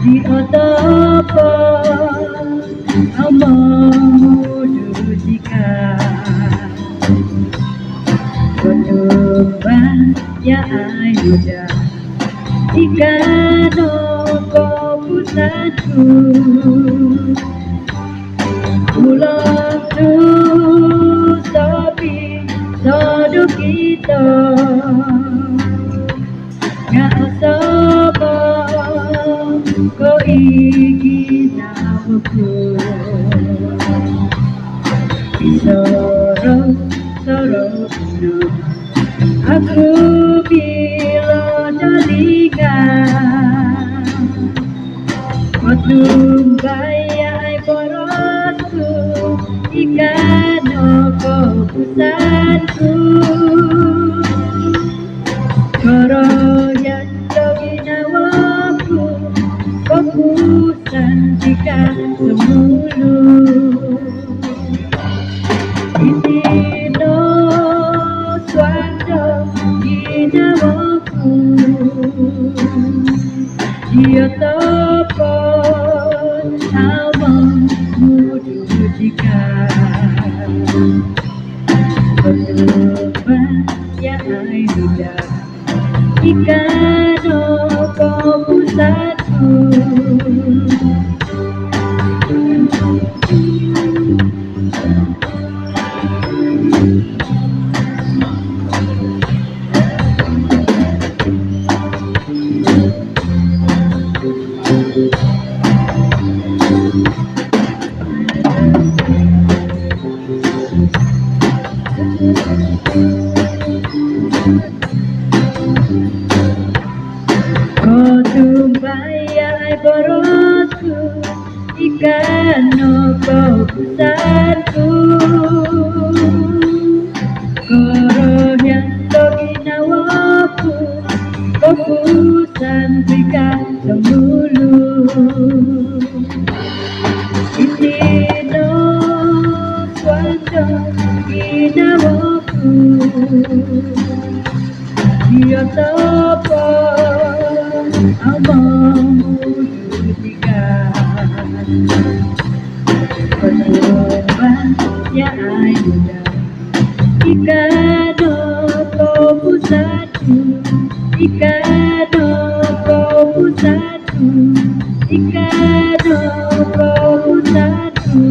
di otapa amamudu jika berubah ya ayuda jika nopo pusatku pulang tu tapi sodo kita nggak usah ko iki nawaku soro no aku bila dalingan waktu bayai porosku ikan noko pusatku koroyan doginawaku fokusan jika semulu itino swando ginawaku dia topon awang mudu jika berubah ya ayuda jika nopo pusatku kau tumbayai borosku ikan nopo pusatku korohyan doginawaku fokusan jika semulu itino swando ginawaku dia topon amamudu jika berubah ya ayuda jika nopo pusatku jika nopo pusatku jika nopo pusatku